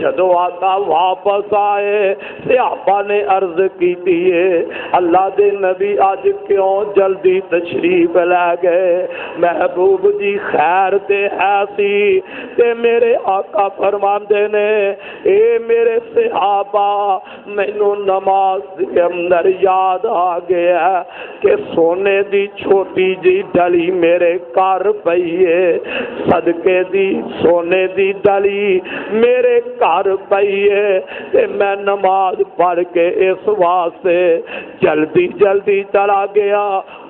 جدو آقا واپس آئے صحابہ نے عرض کی دیئے اللہ دے نبی آج کیوں جلدی تشریف لے گئے؟ محبوب جی خیر تے ہے سی تے میرے آقا فرماندے نے اے میرے صحابہ مینوں نماز دے اندر یاد آ گیا کہ سونے دی چھوٹی جی ڈلی میرے گھر پئی ہے، صدقے دی سونے دی ڈلی میرے گھر پئی ہے تے میں نماز پڑھ کے اس واسطے جلدی جلدی چلا گیا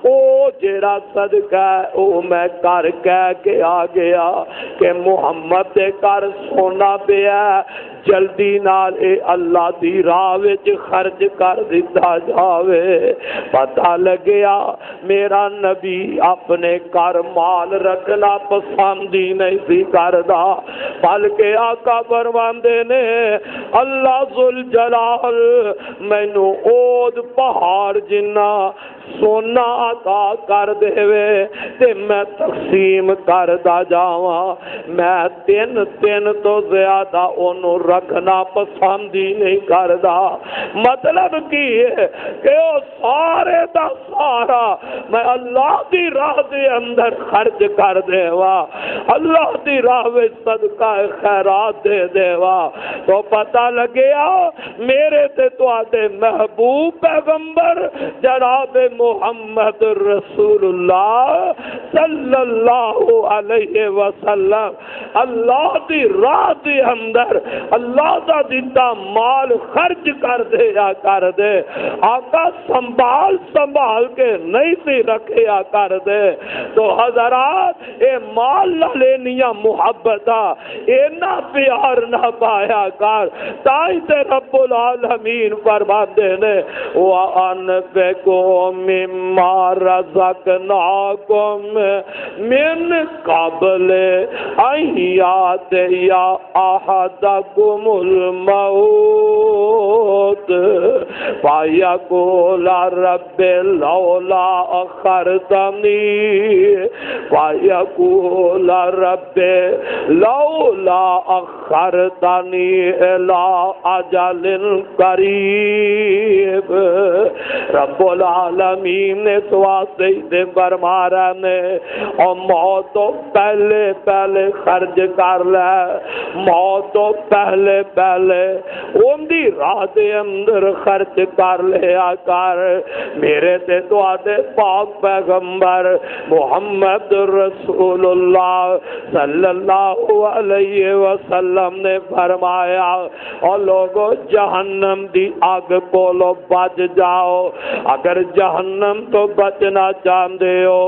او جیڑا صدقہ ہے او میں کر کہہ کے آ گیا کہ محمد دے کر سونا پیا جلدی نال اے اللہ دی راہ وچ خرچ کر دیتا جاوے۔ پتہ لگیا میرا نبی اپنے گھر مال رکھنا پسند ہی نہیں سی کردا، بلکہ آقا فرماندے نے اللہ ذوالجلال مینوں اود پہاڑ جنہ سونا عطا کر دے تے میں تقسیم کردا جاواں، میں تین تو زیادہ انہوں رکھنا پسند ہی نہیں کردا۔ مطلب کی ہے کہ وہ سارے دا سارا میں اللہ دی راہ دے اندر خرچ کر دیوا، اللہ دی راہ وچ صدقہ خیرات دے دیوا، تو پتہ لگیا میرے تے تواڈے محبوب پیغمبر جناب محمد رسول اللہ صلی اللہ علیہ وسلم اللہ دی راہ دے اندر اللہ دا دیتا مال خرچ کر دے آقا سنبھال کے نہیں سی رکھیا کر دے۔ تو حضرات اے مال نہ لینیاں محبتہ اینا پیار نہ پایا کر، تائی تے رب العالمین فرماندے نے وَأَنفِقُوا مِمَّا رَزَقْنَاكُم مِّن قَبْلِ أَن يَأْتِيَ أَحَدَكُمُ الْمَوْتُ فَيَقُولَ رَبِّ لَوْلَا أَخَّرْتَنِي إِلَىٰ أَجَلٍ قَرِيبٍ۔ رب العالمین نے تو واسطے فرما رہے نے اور موت تو پہلے خرچ کر لے، موت تو پہلے ان دی راہ دے اندر خرچ کر لیا کر۔ میرے تے تو آدھے پاک پیغمبر محمد رسول اللہ صلی اللہ علیہ وسلم نے فرمایا اور لوگوں جہنم دی آگ کولو بچ جاؤ، اگر جہنم تو بچنا چاہتے ہو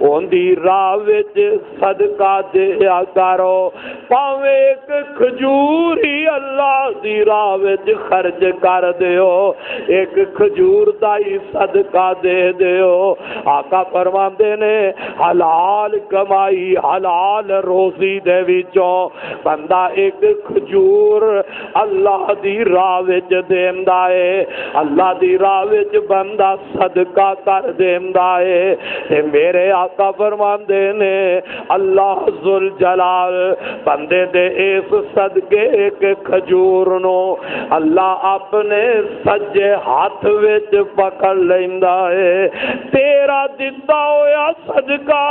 ان دی راہ وچ صدقہ دیا کرو، پاویں ایک کھجور ہی اللہ دی راہ وچ خرچ کر دیو، ایک کھجور دا ہی صدقہ دے دیو۔ آقا فرماندے نے حلال کمائی حلال روزی دے وچوں بندہ ایک کھجور اللہ دی راہ وچ دیندا ہے، اللہ دی راہ وچ بندہ صدقہ کر دیندا ہے۔ تے میرے آقا فرماندے نے اللہ ذوالجلال بندے دے اس صدقے ایک کھجور نو اللہ اپنے سجے ہاتھ وچ پکڑ لیندا ہے، تیرا دتا ہویا صدقہ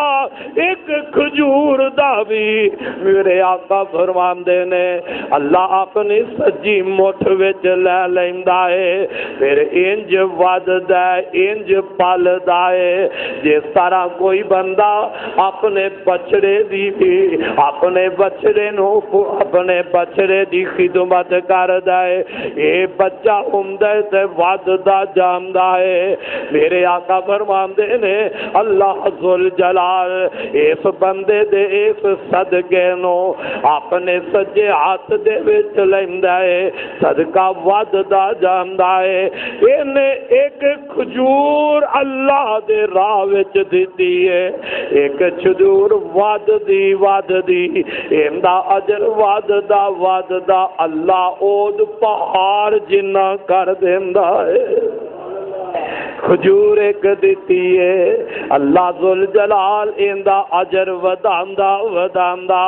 ایک کھجور دا بھی میرے آقا فرماندے نے اللہ اپنی سجی مٹھ وچ لے لیندا ہے، پھر انج وددا انج پلدا ہے جس طرح کوئی بندہ اپنے بچڑے دی اپنے بچڑے نو اپنے بچڑے دی خدمت کردا ہے، اے بچہ عمدہ تے وددا جاندا ہے۔ میرے آقا فرماندے نے اللہ ذوالجلال اس بندے دے اس صدقے نو اپنے سجے ہاتھ دے وچ لیندا ہے، صدقہ وددا جاندا ہے۔ اینے ایک کھجور اللہ دے راہ وچ دتی ہے، ایک کھجور وددی ایندا اجر وددا اللہ اود پہاڑ جنہ کر دیندا ہے۔ کھجور ایک دیتی ہے اللہ ذل جلال ایندا اجر وداندا وداندا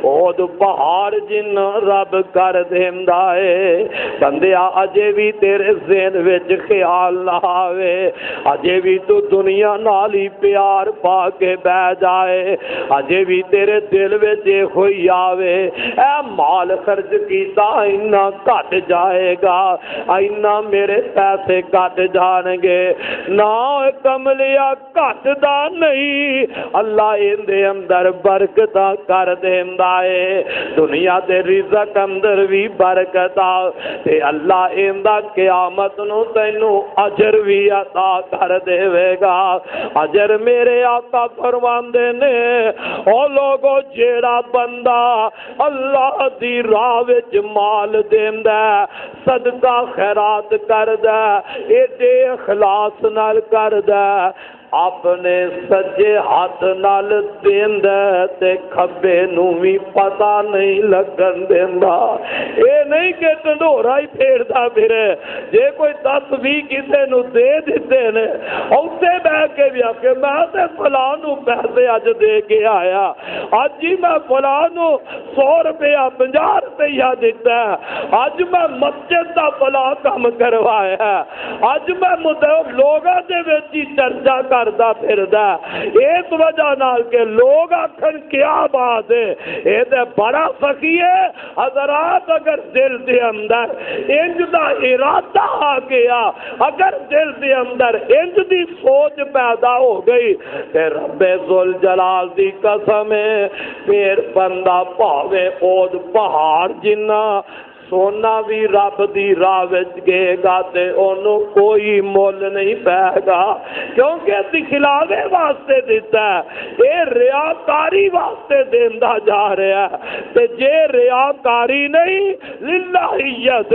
اود پہاڑ جن رب کر دیندا ہے بندیا اجے بھی تیرے ذہن وچ خیال نہ آوے اجے بھی تو دنیا نال ہی پیار پا کے بہ جائے اجے بھی تیرے دل وچ ہوئی آوے اے مال خرچ کیتا اینا کٹ جائے گا اینا میرے پیسے کٹ جان گے نہ کملیا کٹ دا نہیں اللہ اندے اندر برکت کر دیندا ہے دنیا دے رزق اندر بھی برکت تے اللہ ایندا قیامت نو تینو اجر بھی عطا کر دے گا اجر میرے آقا فرماندے نے او لوگو جیڑا بندہ اللہ دی راہ وچ مال دیندا صدقہ خیرات کردا ایڈے اخلاص نال کردا اپنے سجے ہاتھ نال دیندا تے کھبے نو بھی پتہ نہیں لگن دیندا اے نہیں کہ ڈنڈورا ہی پھیردا پھرے جے کوئی 10-20 کسے نو دے دتے نے اوتے بیٹھ کے بھی کہ میں تے فلاں نو پیسے اج دے کے آیا اج ہی میں فلاں نو 100 روپیہ 50 روپیہ دتا اج میں مسجد دا فلاں کام کروایا اج میں لوگاں دے وچ چرچا کردا پھردا اس وجہ نال کہ لوگ آکھن کیا بات ہے اے تے بڑا سخی ہے حضرات اگر دل دے اندر انج دا ارادہ آ گیا اگر دل دے اندر انج دی سوچ پیدا ہو گئی تے رب ذل جلال دی قسم ہے پھر بندہ پاوے اود پہاڑ جنہ سونا بھی رب دی راہ وچ گئے گا تے انہوں کوئی مول نہیں پائے گا کیونکہ دکھلاوے واسطے دیتا ہے اے ریاکاری واسطے دیندا جا رہا ہے تے جے ریاکاری نہیں للہیت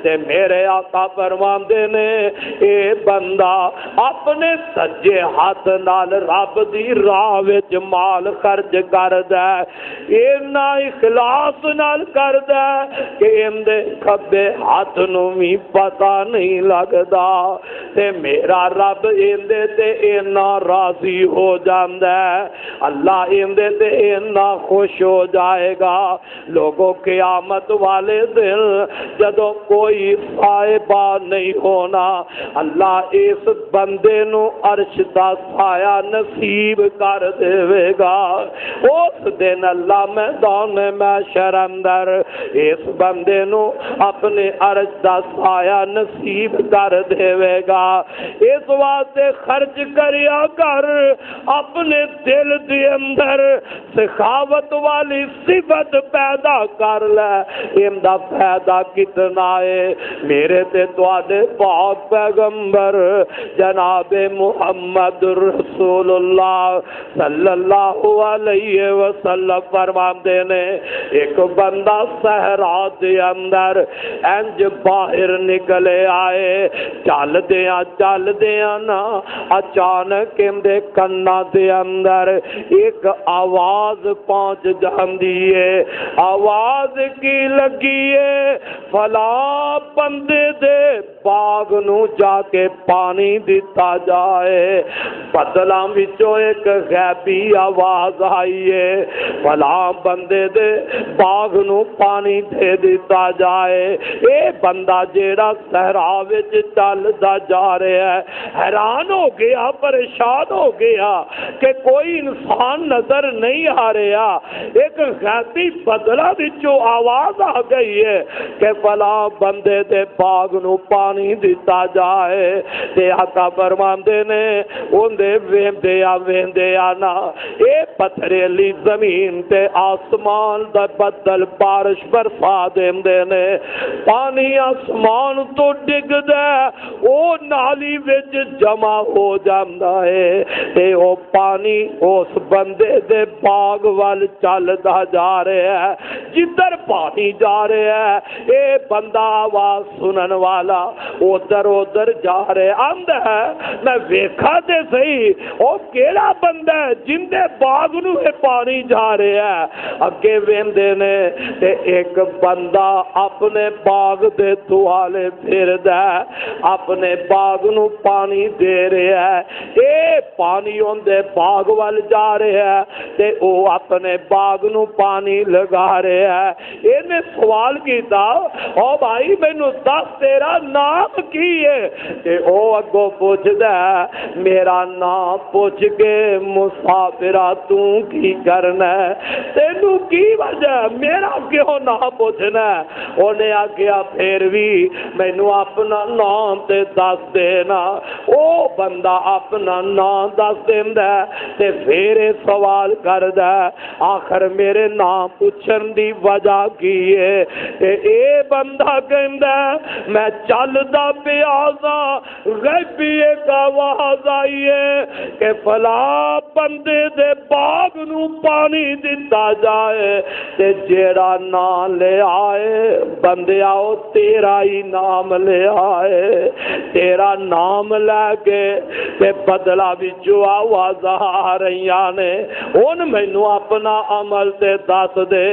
تے میرے آقا فرماندے نے اے بندہ اپنے سجے ہاتھ نال رب دی راہ وچ مال خرچ کردا ہے اینا اخلاص نال کردا ہے کہ دے کھبے ہاتھ نو بھی پتہ نہیں لگدا تے میرا رب ایندے تے اینا راضی ہو جاندا ہے اللہ ایندے تے اینا خوش ہو جائے گا لوگوں قیامت والے دن جدوں کوئی صاحبہ نہیں ہونا اللہ اس بندے نو عرش دا سایہ نصیب کر دے گا اس دن اللہ میدان محشر اندر اس بندے نو اپنے عرش دا سایہ نصیب کر دے گا اس واسطے خرچ کریا کر اپنے دل دے اندر سخاوت والی صفت پیدا کر لے امدا فائدہ کتنا ہے میرے تے تواڈے پاک پیغمبر جناب محمد رسول اللہ صلی اللہ علیہ وسلم فرماندے نے ایک بندہ صحرا دے اندر انج باہر نکلے آئے چل دیاں نا اچانک اندے کنا دے اندر ایک آواز پہنچ جاندی ہے آواز کی لگی ہے فلاں بندے دے باغ نو جا کے پانی دیتا جائے بدلاں وچوں ایک غیبی آواز آئی ہے فلاں بندے دے باغ نو پانی دے دیتا جائے اے بندہ جیڑا صحرا وچ چلدا جا رہا ہے حیران ہو گیا پریشان ہو گیا کہ کوئی انسان نظر نہیں آ رہا ایک غیبی بدلہ وچوں آواز آ گئی ہے کہ فلاں بندے دے باغ نو پانی دیتا جائے تے آقا فرماندے نے اوندے ویندے نا اے پتھریلی زمین تے آسمان دا بدل بارش برسا دیندے نے پانی آسمان تو ڈگدا او نالی وچ جمع ہو جاندا ہے تے او پانی اس بندے دے باغ وال چلدا جا رہا ہے جدھر پانی جا رہا ہے اے بندہ آواز سنن والا ادھر جا رہا آندا ہے میں ویکھا تے صحیح او کیڑا بندہ ہے جن دے باغ نو پانی جا رہا ہے اگے ویندے نے تے ایک بندہ اپنے باغ دے دوالے پھردا ہے، اپنے باغ نو پانی دے رہا ہے، اے پانی اندے باغ وال جا رہا ہے تے او اپنے باغ نو پانی لگا رہا ہے۔ اینے سوال کیتا، او بھائی مینوں دس تیرا نام کی ہے؟ تے او اگوں پوچھدا ہے میرا نام پوچھ کے مسافرا تو کی کرنا ہے، تینوں کی وجہ میرا کیوں نہ پوچھنا ہے؟ انہیں آگیا پھر بھی مینوں اپنا نام تے دس دینا۔ او بندہ اپنا نام دس دیندا تے پھر سوال کردا آخر میرے نام پوچھن دی وجہ کی ہے؟ تے اے بندہ کہندا میں چلدا پیا ساں، غیبی ایک آواز آئی ہے کہ فلاں بندے دے باغ نو پانی دتا جائے تے جیڑا نام لے آئے بندیا او تیرا ہی نام لے آئے، تیرا نام لے کے تے بدلا وچوں آواز آ رہیاں نے، ہن مینوں اپنا عمل تے دس دے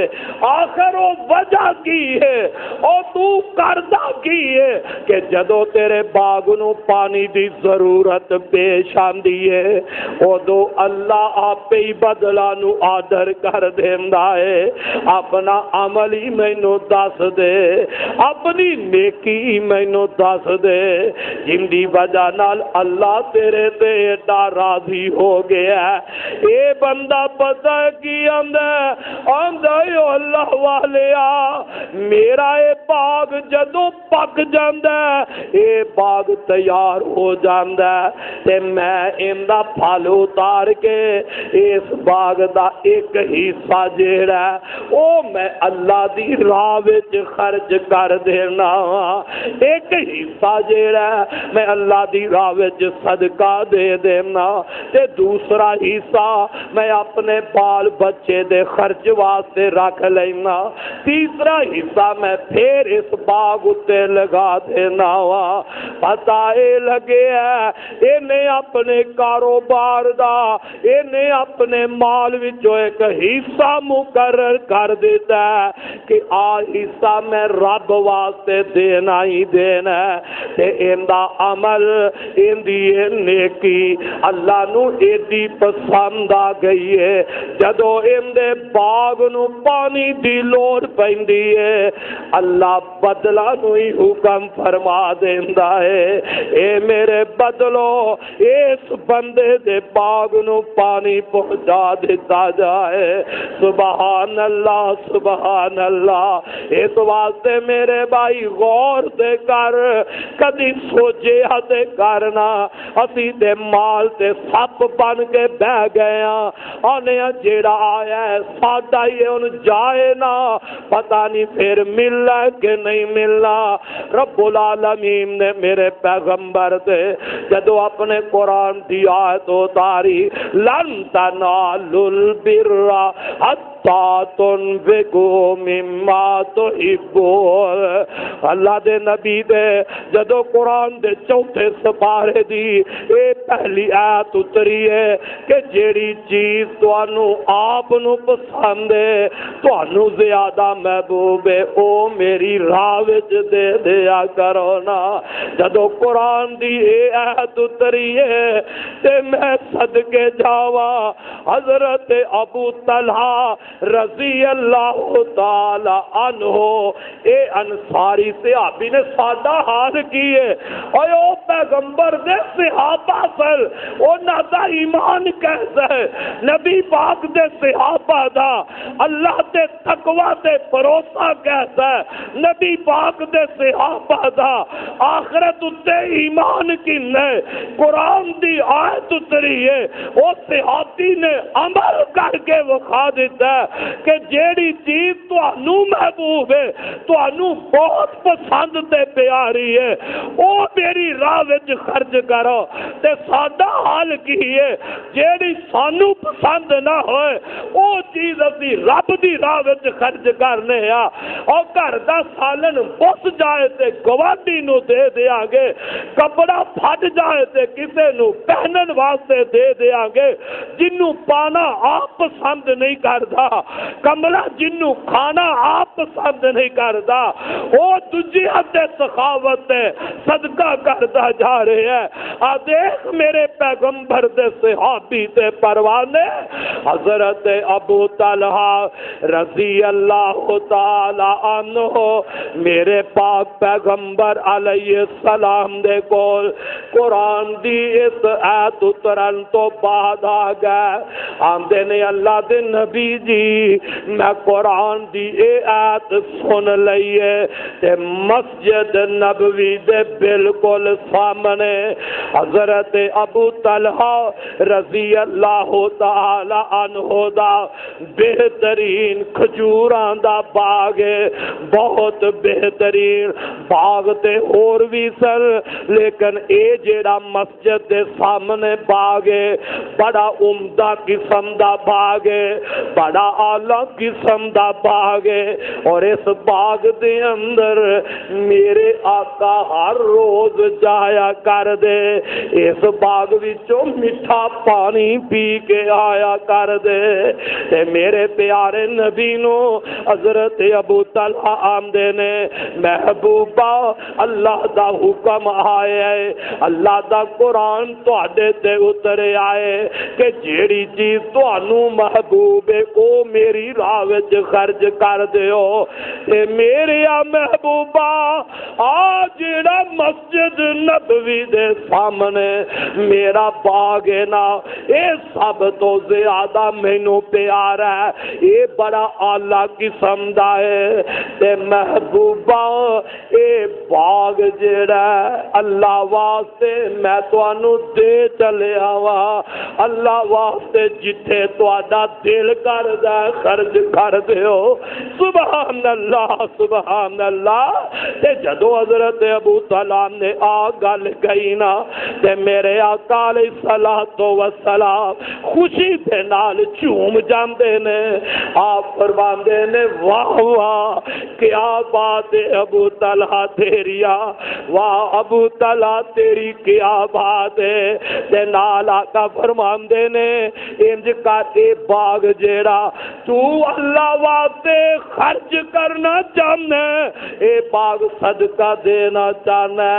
آخر او وجہ کی ہے، او تو کردا کی ہے کہ جدوں تیرے باغ نو پانی دی ضرورت پیش آندی ہے ادو اللہ آپ ہی بدلا نو آڈر کر دیندا ہے۔ اپنا عمل ہی مینوں دس دے، اپنی نیکی مینوں دس دے جن دی وجہ نال اللہ تیرے تے ایڈا راضی ہو گیا ہے۔ اے بندہ پتہ کی آندا ہے اللہ والیا میرا اے باغ جدوں پک جاندا ہے، اے باغ تیار ہو جاندا ہے تے میں اندا پھل اتار کے اس باغ دا ایک حصہ جیڑا ہے او میں اللہ دی راہ وچ خرچ کر دینا، ایک حصہ جیڑا ہے میں اللہ دی راہ وچ صدقہ دے دینا تے دوسرا حصہ میں اپنے بال بچے دے خرچ واسطے رکھ لینا، تیسرا حصہ میں پھر اس باغ اتے لگا دینا وا۔ پتہ اے لگے ہے انہیں اپنے کاروبار دا انہیں اپنے مال وچوں ایک حصہ مقرر کر دیتا ہے کہ آ حصہ میں رب واسطے دینا ہی دینا ہے تے اندا عمل اندی نیکی اللہ نو ایڈی پسند آ گئی ہے جدو اندے باغ نو پانی دی لوڑ پیندی ہے اللہ بدلا نو ہی حکم فرما دیندا ہے اے میرے بدلو اس بندے دے باغ نو پانی پہنچا دیتا جائے۔ سبحان اللہ سبحان اللہ۔ اس واسطے میرے بھائی غور دے کر کدی سوچے تے کرنا اسی تے مال تے سپ بن کے بہ گئے آنے جیڑا آیا ہے ساڈا ہی ان جائے نا پتہ نہیں پھر ملنا کہ نہیں ملنا۔ رب العالمین نے میرے پیغمبر دے جدو اپنے قرآن دی آیت اتاری لن تنالوا البر حتی تنفقوا مما تحبون، اللہ دے نبی دے جدو قرآن دے چوتھے سپارے دی اے پہلی آیت اتری ہے کہ جیڑی چیز توانو آپ نو پسند ہے توانو زیادہ محبوب ہے او میری راہ وچ دے دیا کرو نا۔ جدو قرآن دی اے آیت اتری ہے تے میں صدقے جاوا حضرت ابو طلحہ رضی اللہ تعالی عنہ اے انصاری صحابی نے سادہ حال کیے اور او پیغمبر دے صحابہ سر انہاں دا ایمان کیسا ہے نبی پاک دے صحابہ دا اللہ تے تقوی تے بھروسہ کیسا ہے نبی پاک دے صحابہ دا آخرت تے ایمان کنے قرآن دی آیت اتری ہے او صحابی نے عمل کر کے وکھا دیتا ہے کہ جیڑی چیز تانوں محبوب ہے تانوں بہت پسند تے پیاری ہے او میری راہ وچ خرچ کرو تے ساڈا حال کی ہے جیڑی سانوں پسند نہ ہوئے او چیز اسی رب دی راہ وچ خرچ کرنے آ اور گھر دا سالن بس جائے تے گوانڈی نو دے دیاں گے کپڑا پھٹ جائے تے کسے نو پہنن واسطے دے دیاں گے جنوں پانا آپ پسند نہیں کردا کملا جنوں کھانا آپ پسند نہیں کرتا وہ تجھے اتے سخاوت صدقہ کرتا جا رہے ہیں آ دیکھ میرے پیغمبر دے صحابی تے پروانے حضرت ابو طلحہ رضی اللہ تعالی عنہ میرے پاک پیغمبر علیہ السلام دے کول قرآن دی اس آیت اترن تو بعد آ گئے آمدے نے اللہ دے نبی جی میں قرآن دی اے آیت سن لئیے تے مسجد نبوی دے بالکل سامنے حضرت ابو طلحہ رضی اللہ تعالی عنہ دا بہترین کھجوران دا باغ بہت بہترین باغ تے اور بھی سر لیکن اے جیڑا مسجد دے سامنے باغ بڑا عمدہ قسم دا باغ بڑا اعلیٰ قسم دا باغ اور اس باغ دے اندر میرے آقا ہر روز جایا کر دے اس باغ وچوں میٹھا پانی پی کے آیا کر دے تے میرے پیارے نبی نو حضرت ابو طلحہ آمدے نے محبوبہ اللہ دا حکم آیا ہے اللہ دا قرآن تواڈے تے اترے آئے کہ جیڑی چیز تانوں محبوب ہے او میری راہ وچ خرچ کر دیو تے میرے محبوبہ آ جیڑا مسجد نبوی دے سامنے میرا باغ ہے نا اے سب تو زیادہ مینوں پیارا ہے اے بڑا اعلیٰ قسم دا ہے تے محبوبہ اے باغ جیڑا اللہ واسطے میں تانوں دے چلے آواں اللہ واسطے جتھے تہاڈا دل کردا خرچ کر دیو سبحان اللہ تے جدو حضرت ابو طلحہ نے آ گل گئی نا تے میرے آقا علیہ الصلوۃ والسلام خوشی دے نال چوم جاندے نے آپ فرماندے نے واہ واہ کیا بات ہے ابو طلحہ تیریا واہ ابو طلحہ تیری کیا بات ہے تے نال آقا فرماندے نے انج کر اے باغ جیڑا تو اللہ واسطے خرچ کرنا چاہنا اے باغ صدقہ دینا چاہنا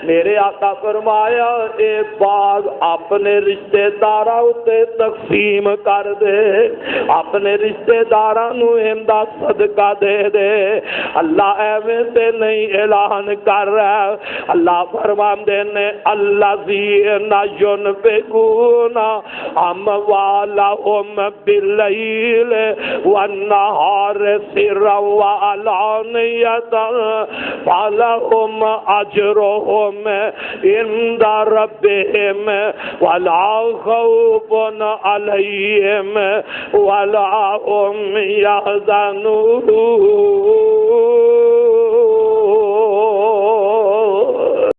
میرے آقا فرمایا اے باغ اپنے رشتہ داراں تے تقسیم کر دے اپنے رشتہ داراں نو ایندا صدقہ دے دے اللہ ایویں تے نہیں اعلان کر رہا اللہ فرماندے نے الذین ينفقون اموالهم باللیل والنہار سرا وعلانیۃ فلہم اجرہم عند ربہم ولا خوف علیہم ولا هم یحزنون